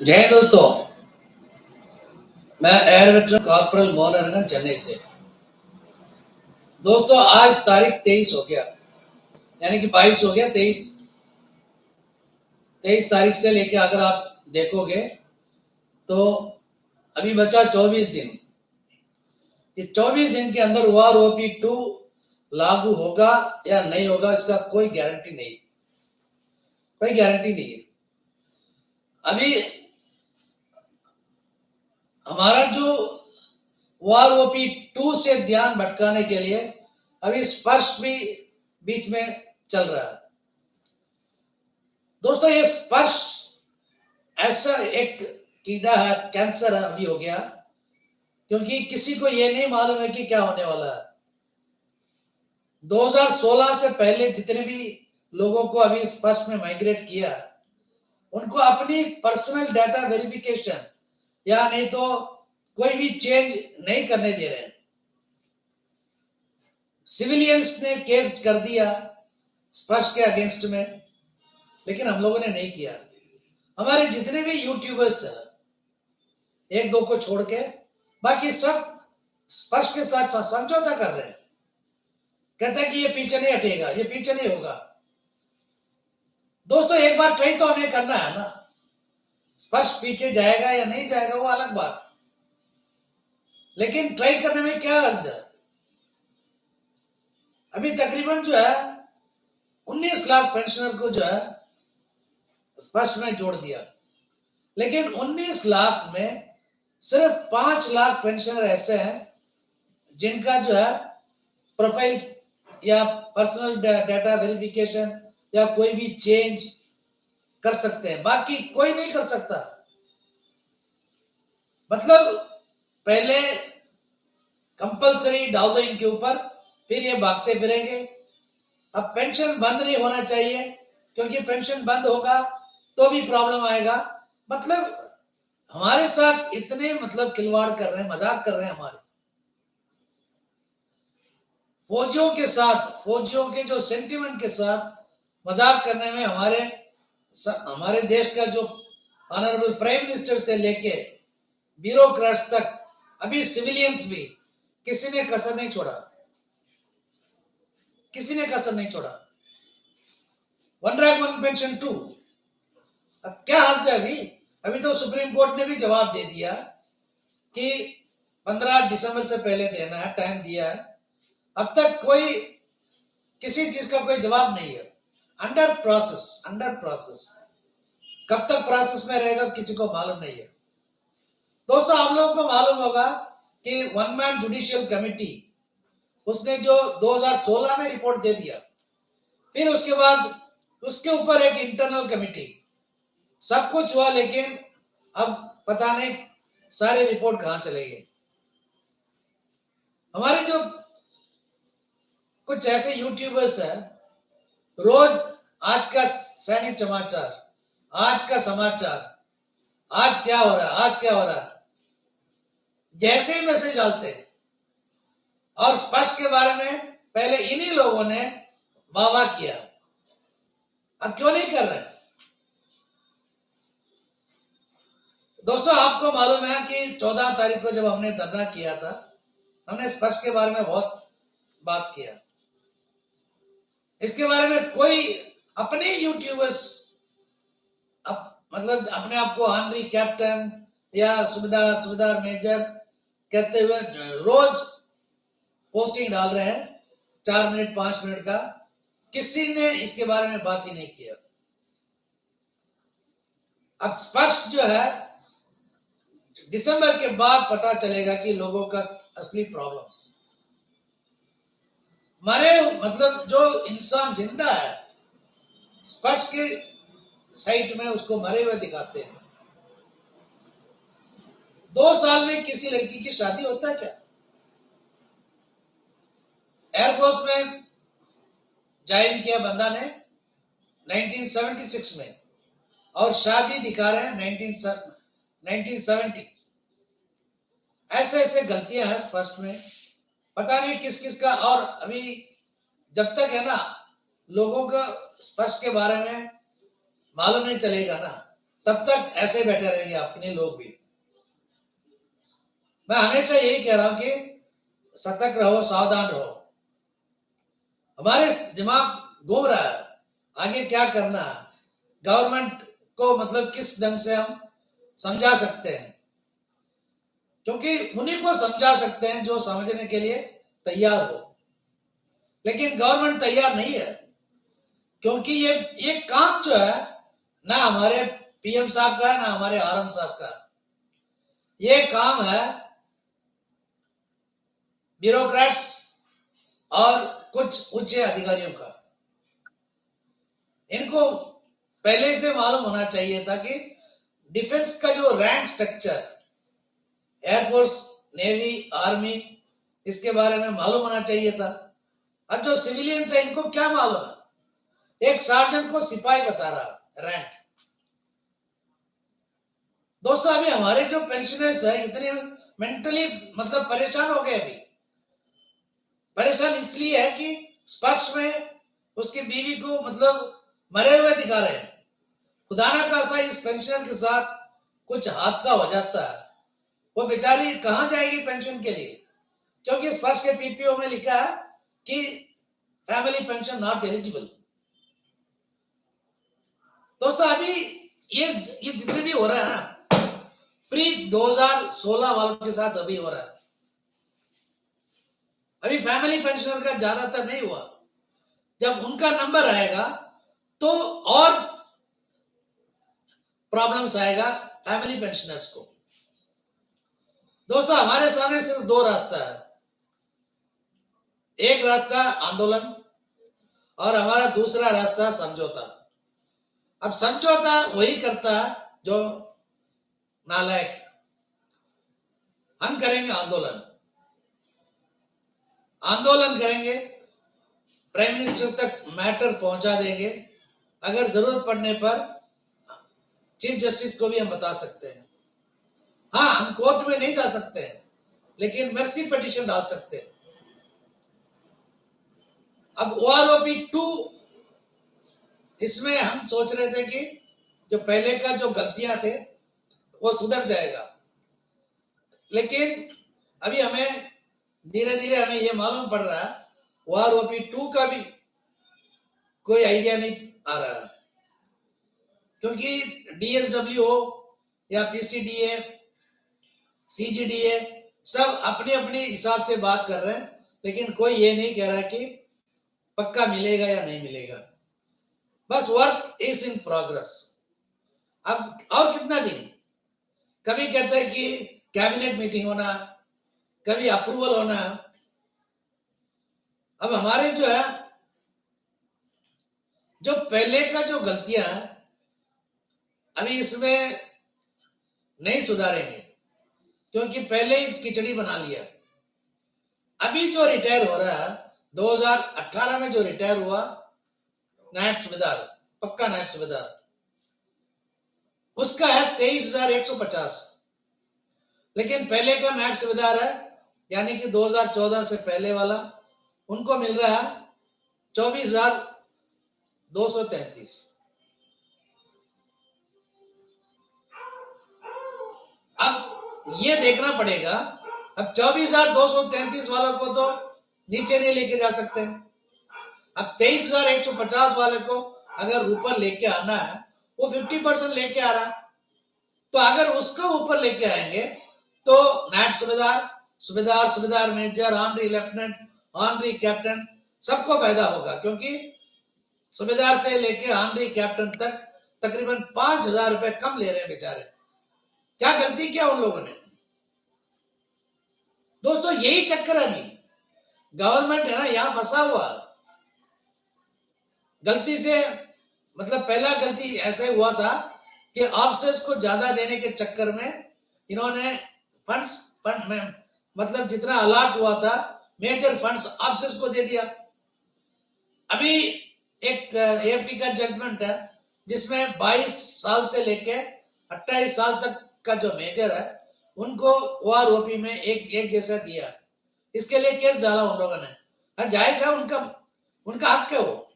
जय दोस्तों, मैं एयर वेटरन कॉर्पोरल मोहन रंगन चेन्नई से। दोस्तों आज तारीख 23 हो गया, यानी कि 22 हो गया। 23 तारीख से लेके अगर आप देखोगे तो अभी बचा 24 दिन। ये 24 दिन के अंदर OROP-2 लागू होगा या नहीं होगा, इसका कोई गारंटी नहीं, कोई गारंटी नहीं है। अभी हमारा जो OROP-2 से ध्यान भटकाने के लिए अभी स्पर्श भी बीच में चल रहा है। दोस्तों ये स्पर्श ऐसा एक कीड़ा है, कैंसर है अभी हो गया, क्योंकि किसी को ये नहीं मालूम है कि क्या होने वाला है। 2016 से पहले जितने भी लोगों को अभी स्पर्श में माइग्रेट किया, उनको अपनी पर्सनल डाटा वेरिफिकेशन या नहीं तो कोई भी चेंज नहीं करने दे रहे हैं। सिविलियंस ने केस कर दिया स्पर्श के अगेंस्ट में, लेकिन हम लोगों ने नहीं किया। हमारे जितने भी यूट्यूबर्स हैं, एक दो को छोड़ के बाकी सब स्पर्श के साथ समझौता कर रहे हैं। कहते हैं कि ये पीछे नहीं हटेगा, ये पीछे नहीं होगा। दोस्तों एक बार ट्राई तो हमें करना है ना, स्पर्श पीछे जाएगा या नहीं जाएगा वो अलग बात, लेकिन ट्राई करने में क्या अर्ज है। अभी तकरीबन जो है 19 लाख पेंशनर को जो है स्पर्श में जोड़ दिया, लेकिन 19 लाख में सिर्फ 5 लाख पेंशनर ऐसे हैं जिनका जो है प्रोफाइल या पर्सनल डाटा वेरिफिकेशन या कोई भी चेंज कर सकते हैं, बाकी कोई नहीं कर सकता। मतलब पहले कंपलसरी डाल दो इनके ऊपर, फिर ये भागते फिरेंगे। अब पेंशन बंद नहीं होना चाहिए, क्योंकि पेंशन बंद होगा तो भी प्रॉब्लम आएगा। मतलब हमारे साथ इतने मतलब खिलवाड़ कर रहे हैं, मजाक कर रहे हैं। हमारे फौजियों के साथ, फौजियों के जो सेंटिमेंट के साथ मजाक करने में हमारे देश का जो ऑनरेबल प्राइम मिनिस्टर से लेके ब्यूरोक्रेट्स तक, अभी सिविलियंस भी, किसी ने कसर नहीं छोड़ा, किसी ने कसर नहीं छोड़ा। 1 रैंक 1 पेंशन 2, अब क्या हाल है। अभी तो सुप्रीम कोर्ट ने भी जवाब दे दिया कि 15 दिसंबर से पहले देना है, टाइम दिया है। अब तक कोई किसी चीज का कोई जवाब नहीं है। Under process, under process. कब तक प्रोसेस में रहेगा किसी को मालूम नहीं है। दोस्तों आप लोगों को मालूम होगा कि 1 मैन जुडिशियल कमेटी, उसने जो 2016 में रिपोर्ट दे दिया, फिर उसके बाद उसके ऊपर एक इंटरनल कमेटी, सब कुछ हुआ, लेकिन अब पता नहीं सारे रिपोर्ट कहां चले गए। हमारे जो कुछ ऐसे यूट्यूबर्स हैं, रोज आज का सैनिक समाचार, आज का समाचार, आज क्या हो रहा है, आज क्या हो रहा है, जैसे ही मैसेज डालते हैं। और स्पर्श के बारे में पहले इन्हीं लोगों ने वाह किया, अब क्यों नहीं कर रहे। दोस्तों आपको मालूम है कि 14 तारीख को जब हमने धरना किया था, हमने स्पर्श के बारे में बहुत बात किया। इसके बारे में कोई अपने यूट्यूबर्स मतलब अपने आप को ऑनरी कैप्टन या सुबेदार मेजर कहते हुए रोज पोस्टिंग डाल रहे हैं, 4 मिनट 5 मिनट का। किसी ने इसके बारे में बात ही नहीं किया। अब स्पर्श जो है दिसंबर के बाद पता चलेगा कि लोगों का असली प्रॉब्लम्स। मरे मतलब जो इंसान जिंदा है, स्पर्श के साइट में उसको मरे हुए दिखाते हैं। 2 साल में किसी लड़की की शादी होता है क्या? एयरफोर्स में ज्वाइन किया बंदा ने 1976 में, और शादी दिखा रहे हैं 1970। ऐसे ऐसे गलतियां हैं स्पष्ट में, पता नहीं किस किस का। और अभी जब तक है ना लोगों का स्पर्श के बारे में मालूम नहीं चलेगा ना, तब तक ऐसे बैठे रहेंगे अपने लोग भी। मैं हमेशा यही कह रहा हूं कि सतर्क रहो, सावधान रहो। हमारे दिमाग घूम रहा है आगे क्या करना है, गवर्नमेंट को मतलब किस ढंग से हम समझा सकते हैं, क्योंकि उन्हीं को समझा सकते हैं जो समझने के लिए तैयार हो। लेकिन गवर्नमेंट तैयार नहीं है, क्योंकि ये काम जो है ना हमारे पीएम साहब का है ना हमारे आरएम साहब का, ये काम है ब्यूरोक्रेट्स और कुछ उच्च अधिकारियों का। इनको पहले से मालूम होना चाहिए था कि डिफेंस का जो rank structure, air force, navy, army, इसके बारे में मालूम होना चाहिए था। अब जो सिविलियंस है इनको क्या मालूम है? एक सार्जेंट को सिपाही बता रहा रैंक। दोस्तों अभी हमारे जो पेंशनर्स है इतने मेंटली मतलब परेशान हो गए। अभी परेशान इसलिए है कि स्पर्श में उसकी बीवी को मतलब मरे हुए दिखा रहे हैं। खुदा ना खासा इस पेंशनर के साथ कुछ हादसा हो जाता है, वो बेचारी कहां जाएगी पेंशन के लिए? क्योंकि स्पर्श के पीपीओ में लिखा है कि फैमिली पेंशन नॉट एलिजिबल। दोस्तों अभी ये जितने भी हो रहा है ना, प्री 2016 वालों के साथ अभी हो रहा है। अभी फैमिली पेंशनर का ज्यादातर नहीं हुआ। जब उनका नंबर आएगा तो और प्रॉब्लम्स आएगा फैमिली पेंशनर्स को। दोस्तों हमारे सामने सिर्फ दो रास्ता है, एक रास्ता आंदोलन और हमारा दूसरा रास्ता समझौता। अब समझौता वही करता है जो नालायक है। हम करेंगे आंदोलन, आंदोलन करेंगे, प्राइम मिनिस्टर तक मैटर पहुंचा देंगे। अगर जरूरत पड़ने पर चीफ जस्टिस को भी हम बता सकते हैं। हाँ, हम कोर्ट में नहीं जा सकते हैं, लेकिन मर्सी पिटीशन डाल सकते हैं। अब OROP 2, इसमें हम सोच रहे थे कि जो पहले का जो गलतियां थे वो सुधर जाएगा, लेकिन अभी हमें धीरे धीरे हमें ये मालूम पड़ रहा है OROP 2 का भी कोई आइडिया नहीं आ रहा, क्योंकि DSW हो या PCDA, CGDA सब अपने अपने हिसाब से बात कर रहे हैं, लेकिन कोई ये नहीं कह रहा कि पक्का मिलेगा या नहीं मिलेगा। बस वर्क इज इन प्रोग्रेस। अब और कितना दिन, कभी कहते हैं कि कैबिनेट मीटिंग होना, कभी अप्रूवल होना। अब हमारे जो है जो पहले का जो गलतियां अभी इसमें नहीं सुधारेंगे, क्योंकि पहले ही खिचड़ी बना लिया। अभी जो रिटायर हो रहा है 2018 में जो रिटायर हुआ नायब सूबेदार, पक्का नायब सूबेदार, उसका है 23,150, लेकिन पहले का नायब सूबेदार है यानी कि 2014 से पहले वाला, उनको मिल रहा है 24,233। अब ये देखना पड़ेगा, अब 24,233 वालों को तो नीचे नहीं लेके जा सकते। अब 23,150 वाले को अगर ऊपर लेके आना है, वो 50% लेके आ रहा, तो अगर उसको ऊपर लेके आएंगे तो नायब सूबेदार, सूबेदार, सूबेदार major, honorary lieutenant, honorary captain सबको फायदा होगा, क्योंकि सूबेदार से लेके ऑनरी कैप्टन तक तकरीबन 5,000 रुपए कम ले रहे हैं बेचारे। क्या गलती किया उन लोगों ने? दोस्तों यही चक्कर है, अभी गवर्नमेंट है ना यहां फंसा हुआ। गलती से मतलब पहला गलती ऐसे हुआ था कि ऑफिसर्स को ज्यादा देने के चक्कर में इन्होंने फंड में मतलब जितना अलॉट हुआ था मेजर फंड्स ऑफिसर्स को दे दिया। अभी एक AFT का जजमेंट है जिसमें 22 साल से लेके 28 साल तक का जो मेजर है उनको OROP में एक जैसा दिया। इसके लिए केस डाला उन लोगों ने, जायज है, उनका हक है वो।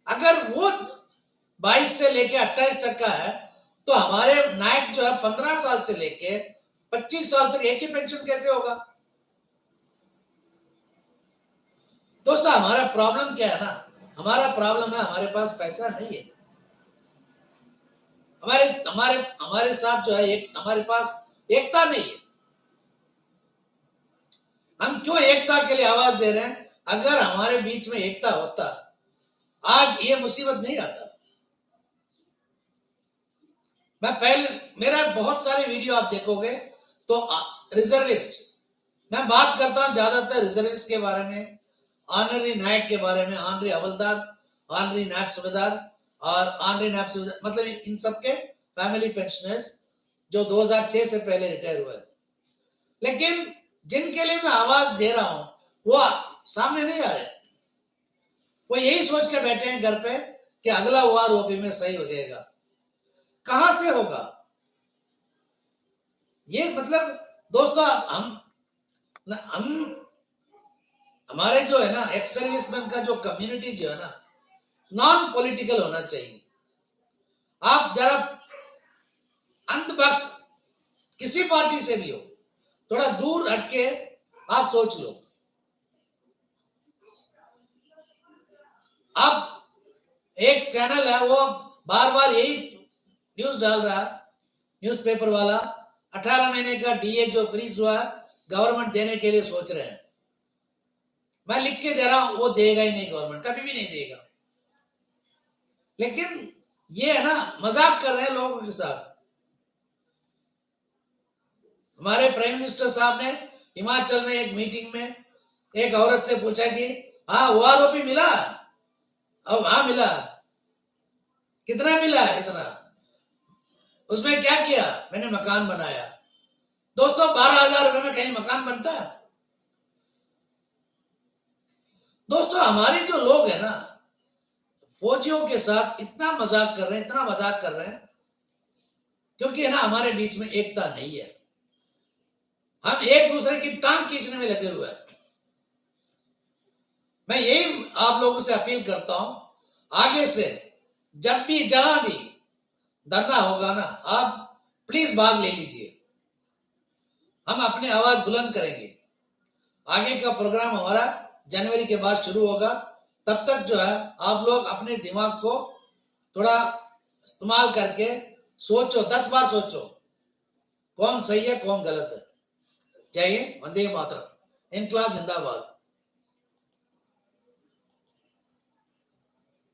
अगर वो 22 से लेके 28 तक का है तो हमारे नायक जो है 15 साल से लेके 25 साल तक एक ही पेंशन कैसे होगा? दोस्तों हमारा प्रॉब्लम क्या है ना, हमारा प्रॉब्लम है हमारे पास पैसा नहीं है। हमारे हमारे हमारे साथ जो है एक हमारे पास एकता नहीं है। हम क्यों एकता के लिए आवाज दे रहे हैं? अगर हमारे बीच में एकता होता, आज ये मुसीबत नहीं आता। मैं पहले मेरा बहुत सारे वीडियो आप देखोगे तो रिजर्विस्ट, मैं बात करता हूं ज्यादातर रिजर्विस्ट के बारे में, ऑनरी नायक के बारे में, ऑनरी हवलदार, ऑनरी नायब सूबेदार और ऑनरी नायब सूबेदार, मतलब इन सबके फैमिली पेंशनर्स जो 2006 से पहले रिटायर हुए। लेकिन जिनके लिए मैं आवाज दे रहा हूं वो सामने नहीं आ रहे। वो यही सोच के बैठे हैं घर पे कि अगला वार ओपी में सही हो जाएगा। कहां से होगा ये? मतलब दोस्तों हम हमारे जो है ना एक्स सर्विसमैन का जो कम्युनिटी जो है ना, नॉन पॉलिटिकल होना चाहिए। आप जरा अंधभक्त किसी पार्टी से भी हो, थोड़ा दूर हटके आप सोच लो। अब एक चैनल है वो बार बार यही न्यूज डाल रहा है, न्यूज़पेपर वाला, 18 महीने का डीए जो फ्रीज हुआ गवर्नमेंट देने के लिए सोच रहे हैं। मैं लिख के दे रहा हूं वो देगा ही नहीं, गवर्नमेंट कभी भी नहीं देगा। लेकिन ये है ना, मजाक कर रहे हैं लोगों के साथ। हमारे प्राइम मिनिस्टर साहब ने हिमाचल में एक मीटिंग में एक औरत से पूछा कि हाँ ओआरओपी मिला? अब हाँ मिला। कितना मिला? इतना। उसमें क्या किया? मैंने मकान बनाया। दोस्तों 12,000 रुपए में कहीं मकान बनता है? दोस्तों हमारे जो लोग हैं ना, फौजियों के साथ इतना मजाक कर रहे हैं, इतना मजाक कर रहे हैं, क्योंकि है ना हमारे बीच में एकता नहीं है। हम एक दूसरे की टांग खींचने में लगे हुए हैं। मैं यही आप लोगों से अपील करता हूं, आगे से जब भी जहां भी धरना होगा ना, आप प्लीज भाग ले लीजिए। हम अपनी आवाज बुलंद करेंगे। आगे का प्रोग्राम हमारा जनवरी के बाद शुरू होगा। तब तक जो है आप लोग अपने दिमाग को थोड़ा इस्तेमाल करके सोचो, 10 बार सोचो कौन सही है कौन गलत है। जय हिंद, वंदे मातरम, इनकलाब जिंदाबाद।